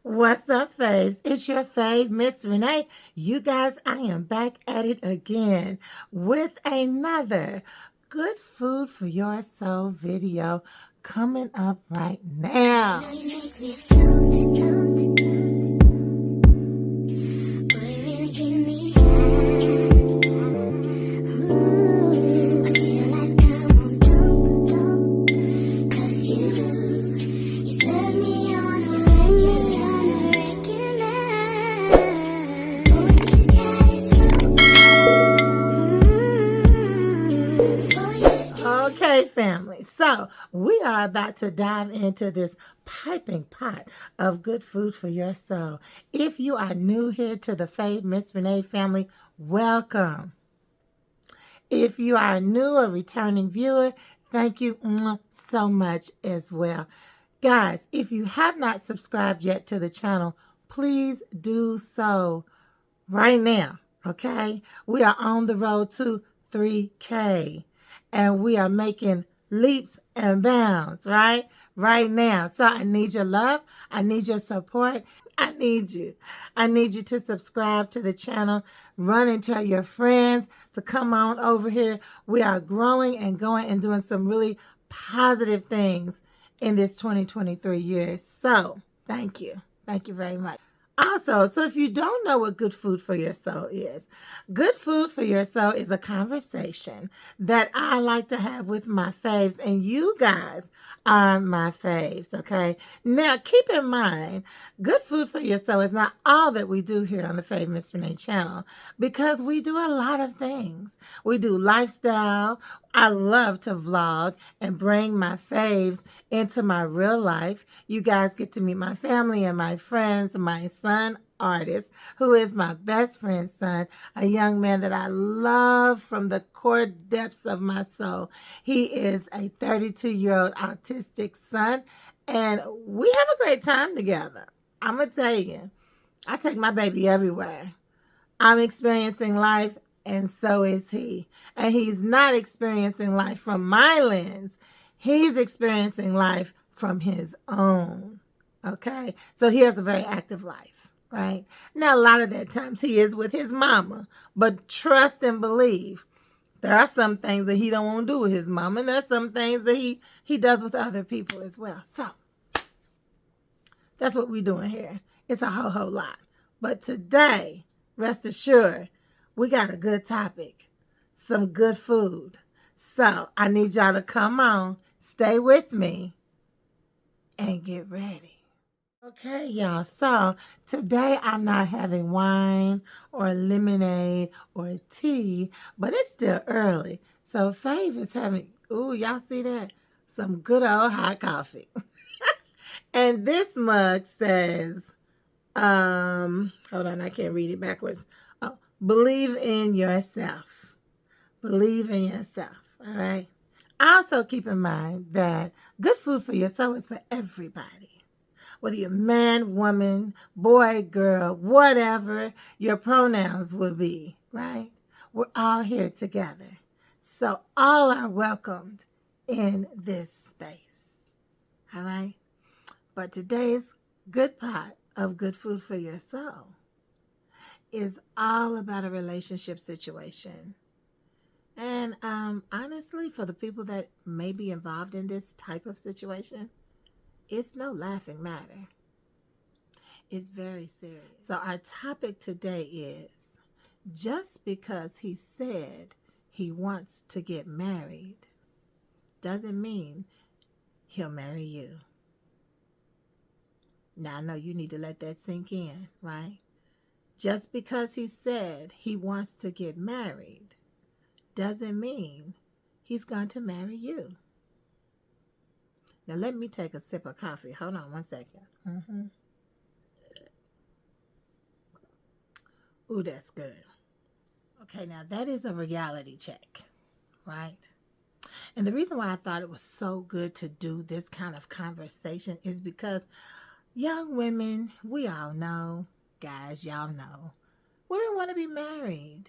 What's up, faves? It's your fave, Miss Renee. You guys, I am back at it again with another good food for your soul video coming up right now. Okay, family. So we are about to dive into this piping pot of good food for your soul. If you are new here to the Fave Miss Renee family, welcome. If you are a new or returning viewer, thank you so much as well. Guys, if you have not subscribed yet to the channel, please do so right now, okay? We are on the road to 3K, and we are making leaps and bounds, right? Right now. So I need your love. I need your support. I need you. I need you to subscribe to the channel. Run and tell your friends to come on over here. We are growing and going and doing some really positive things in this 2023 year. So thank you. Thank you very much. Also, so if you don't know what good food for your soul is, good food for your soul is a conversation that I like to have with my faves, and you guys are my faves, okay? Now, keep in mind, good food for your soul is not all that we do here on the Fave Miss Renee channel, because we do a lot of things. We do lifestyle. I love to vlog and bring my faves into my real life. You guys get to meet my family and my friends, my son, Artist, who is my best friend's son, a young man that I love from the core depths of my soul. He is a 32-year-old autistic son, and we have a great time together. I'm going to tell you, I take my baby everywhere. I'm experiencing life, and so is he. And he's not experiencing life from my lens. He's experiencing life from his own. Okay? So he has a very active life, right? Now, a lot of that times he is with his mama. But trust and believe, there are some things that he don't want to do with his mama, and there's some things that he does with other people as well. So that's what we're doing here. It's a whole lot. But today, rest assured, we got a good topic, some good food. So I need y'all to come on, stay with me, and get ready. Okay, y'all. So today I'm not having wine or lemonade or tea, but it's still early. So Fave is having, ooh, y'all see that? Some good old hot coffee. And this mug says, hold on, I can't read it backwards. Oh, believe in yourself. Believe in yourself. All right. Also keep in mind that good food for your soul is for everybody. Whether you're man, woman, boy, girl, whatever your pronouns will be, right? We're all here together. So all are welcomed in this space. All right. But today's good pot of good food for your soul is all about a relationship situation. And honestly, for the people that may be involved in this type of situation, it's no laughing matter. It's very serious. So our topic today is, just because he said he wants to get married doesn't mean he'll marry you. Now, I know you need to let that sink in, right? Just because he said he wants to get married doesn't mean he's going to marry you. Now, let me take a sip of coffee. Hold on one second. Ooh, that's good. Okay, now that is a reality check, right? And the reason why I thought it was so good to do this kind of conversation is because young women, we all know, guys, y'all know, women want to be married.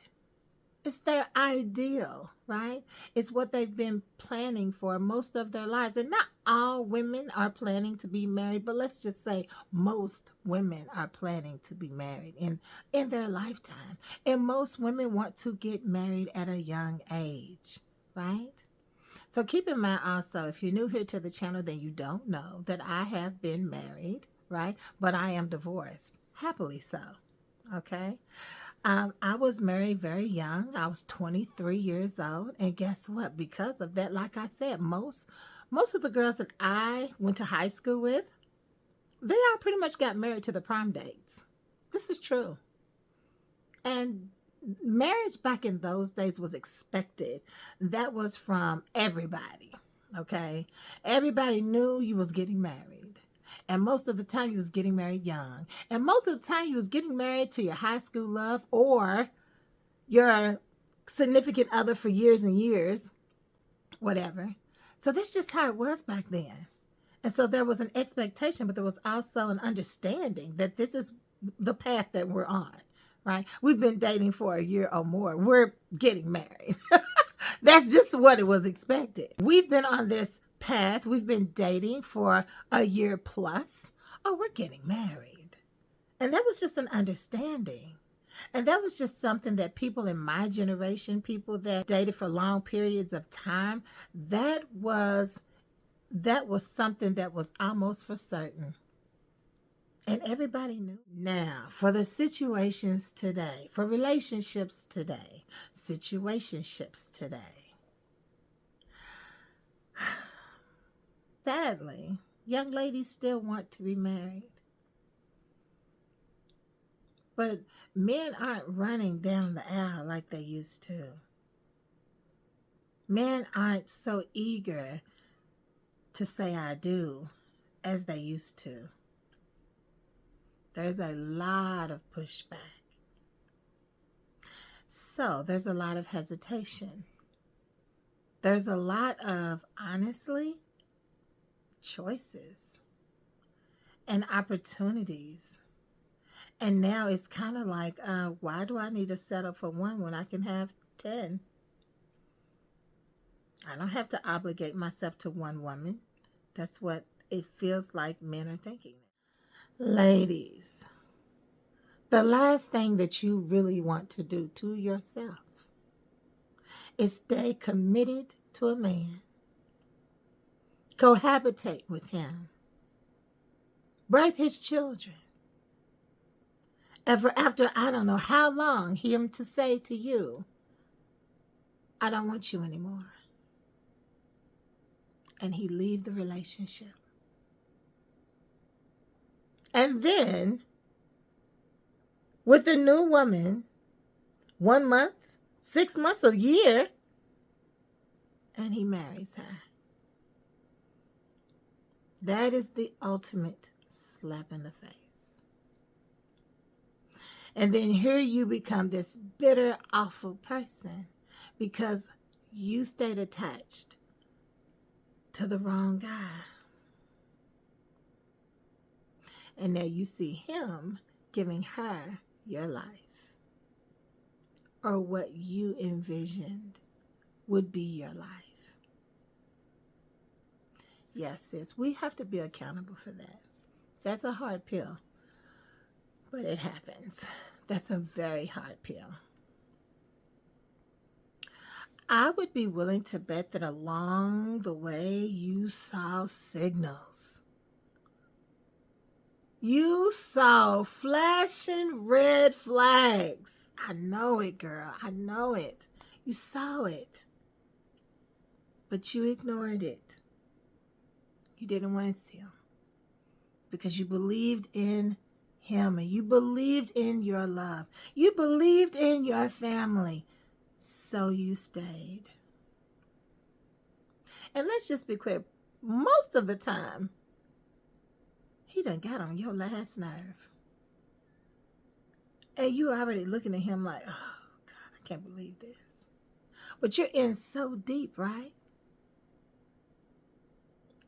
It's their ideal, right? It's what they've been planning for most of their lives. And not all women are planning to be married, but let's just say most women are planning to be married in their lifetime. And most women want to get married at a young age, right? So keep in mind also, if you're new here to the channel, then you don't know that I have been married, right? But I am divorced, happily so, okay? I was married very young. I was 23 years old. And guess what? Because of that, like I said, most of the girls that I went to high school with, they all pretty much got married to the prom dates. This is true. And marriage back in those days was expected. That was from everybody. Okay? Everybody knew you was getting married. And most of the time you was getting married young. And most of the time you was getting married to your high school love or your significant other for years and years, whatever. So that's just how it was back then. And so there was an expectation, but there was also an understanding that this is the path that we're on, right? We've been dating for a year or more. We're getting married. That's just what it was expected. We've been on this path. We've been dating for a year plus. Oh, we're getting married. And that was just an understanding. And that was just something that people in my generation, people that dated for long periods of time, that was something that was almost for certain. And everybody knew. Now, for the situations today, for relationships today, situationships today, sadly, young ladies still want to be married. But men aren't running down the aisle like they used to. Men aren't so eager to say I do as they used to. There's a lot of pushback. So there's a lot of hesitation. There's a lot of, honestly, choices and opportunities. And now it's kind of like, why do I need to settle for one when I can have 10? I don't have to obligate myself to one woman. That's what it feels like men are thinking. Ladies, the last thing that you really want to do to yourself is stay committed to a man, cohabitate with him, birth his children, and for after I don't know how long, him to say to you, I don't want you anymore. And he leave the relationship. And then, with the new woman, 1 month, 6 months, a year, and he marries her. That is the ultimate slap in the face. And then here you become this bitter, awful person because you stayed attached to the wrong guy. And now you see him giving her your life or what you envisioned would be your life. Yes, sis, we have to be accountable for that. That's a hard pill, but it happens. That's a very hard pill. I would be willing to bet that along the way you saw signals. You saw flashing red flags. I know it, girl. I know it. You saw it. But you ignored it. You didn't want to see him because you believed in him and you believed in your love. You believed in your family. So you stayed. And let's just be clear. Most of the time, he done got on your last nerve. And you already looking at him like, oh, God, I can't believe this. But you're in so deep, right?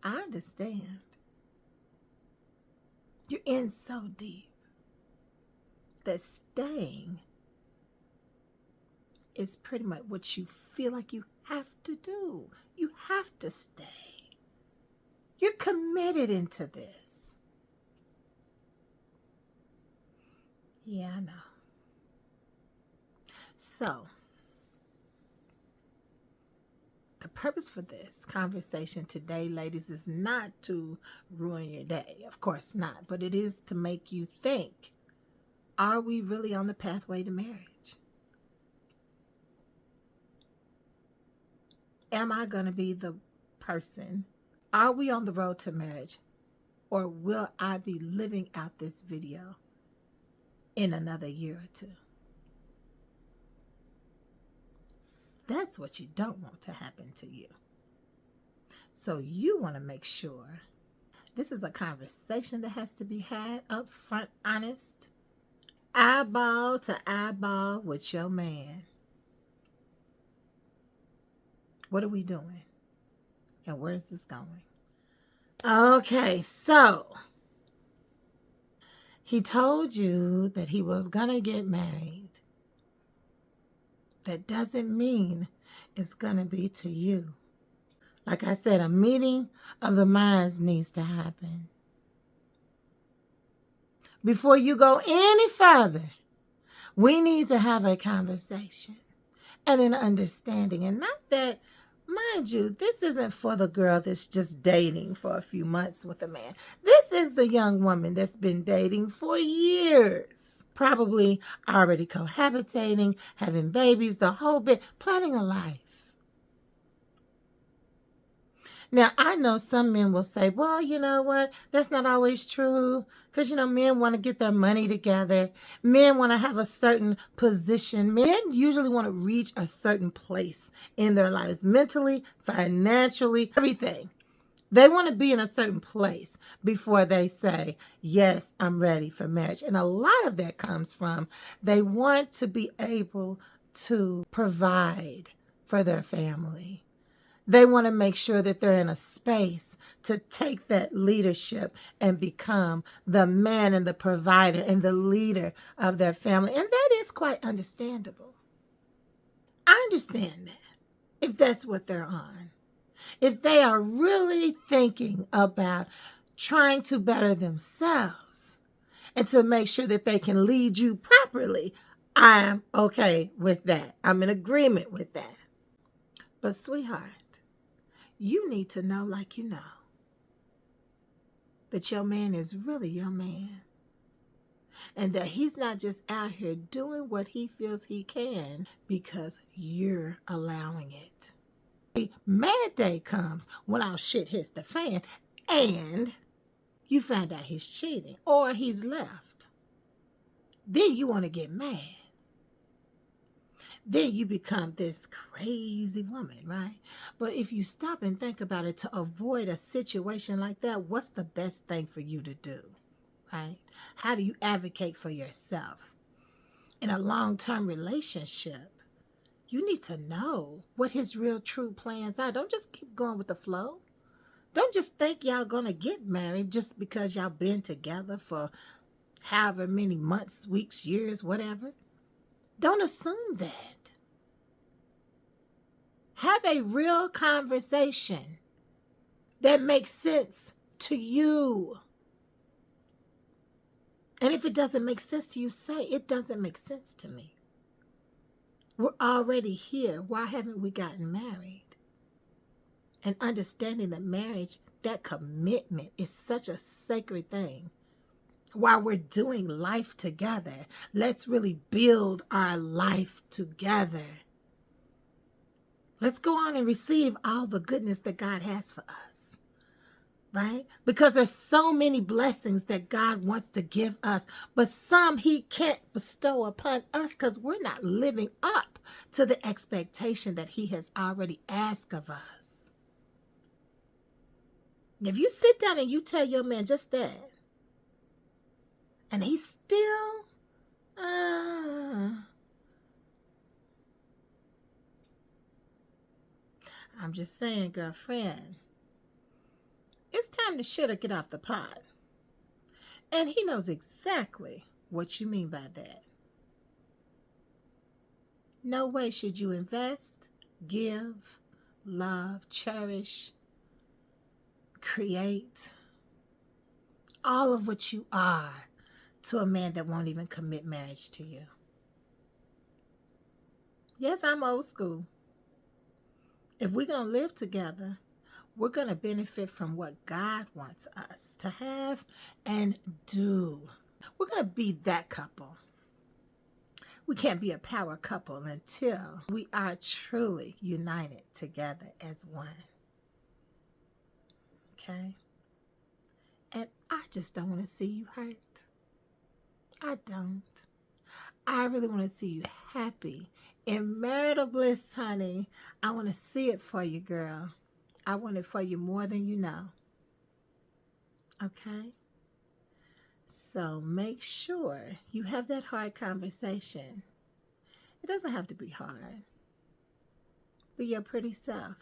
I understand. You're in so deep that staying is pretty much what you feel like you have to do. You have to stay. You're committed into this. Yeah, I know. So, the purpose for this conversation today, ladies, is not to ruin your day. Of course not. But it is to make you think, are we really on the pathway to marriage? Am I going to be the person? Are we on the road to marriage? Or will I be living out this video in another year or two? That's what you don't want to happen to you. So you want to make sure this is a conversation that has to be had up front, honest, eyeball to eyeball with your man. What are we doing? And where is this going? Okay, so he told you that he was going to get married. That doesn't mean it's going to be to you. Like I said, a meeting of the minds needs to happen. Before you go any further, we need to have a conversation and an understanding. And not that, mind you, this isn't for the girl that's just dating for a few months with a man. This is the young woman that's been dating for years. Probably already cohabitating, having babies, the whole bit, planning a life. Now, I know some men will say, well, you know what? That's not always true. Because, men want to get their money together. Men want to have a certain position. Men usually want to reach a certain place in their lives, mentally, financially, everything. They want to be in a certain place before they say, yes, I'm ready for marriage. And a lot of that comes from they want to be able to provide for their family. They want to make sure that they're in a space to take that leadership and become the man and the provider and the leader of their family. And that is quite understandable. I understand that if that's what they're on. If they are really thinking about trying to better themselves and to make sure that they can lead you properly, I'm okay with that. I'm in agreement with that. But sweetheart, you need to know, like you know, that your man is really your man. And that he's not just out here doing what he feels he can because you're allowing it. The mad day comes when our shit hits the fan and you find out he's cheating or he's left. Then you want to get mad. Then you become this crazy woman, right? But if you stop and think about it, to avoid a situation like that, what's the best thing for you to do, right? How do you advocate for yourself? In a long-term relationship, you need to know what his real true plans are. Don't just keep going with the flow. Don't just think y'all gonna get married just because y'all been together for however many months, weeks, years, whatever. Don't assume that. Have a real conversation that makes sense to you. And if it doesn't make sense to you, say it doesn't make sense to me. We're already here. Why haven't we gotten married? And understanding that marriage, that commitment is such a sacred thing. While we're doing life together, let's really build our life together. Let's go on and receive all the goodness that God has for us, right? Because there's so many blessings that God wants to give us, but some he can't bestow upon us because we're not living up to the expectation that he has already asked of us. If you sit down and you tell your man just that, and he's still, I'm just saying, girlfriend, it's time to shit or get off the pot. And he knows exactly what you mean by that. No way should you invest, give, love, cherish, create all of what you are to a man that won't even commit marriage to you. Yes, I'm old school. If we're going to live together, we're going to benefit from what God wants us to have and do. We're going to be that couple. We can't be a power couple until we are truly united together as one. Okay? And I just don't want to see you hurt. I don't. I really want to see you happy in marital bliss, honey. I want to see it for you, girl. I want it for you more than you know. Okay? So make sure you have that hard conversation. It doesn't have to be hard. Be your pretty self.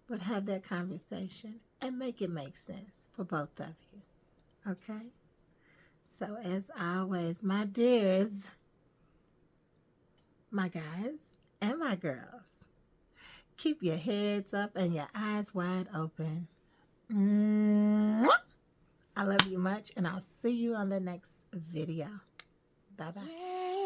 But have that conversation and make it make sense for both of you. Okay? So as always, my dears, my guys, and my girls, keep your heads up and your eyes wide open. Mwah! I love you much, and I'll see you on the next video. Bye-bye.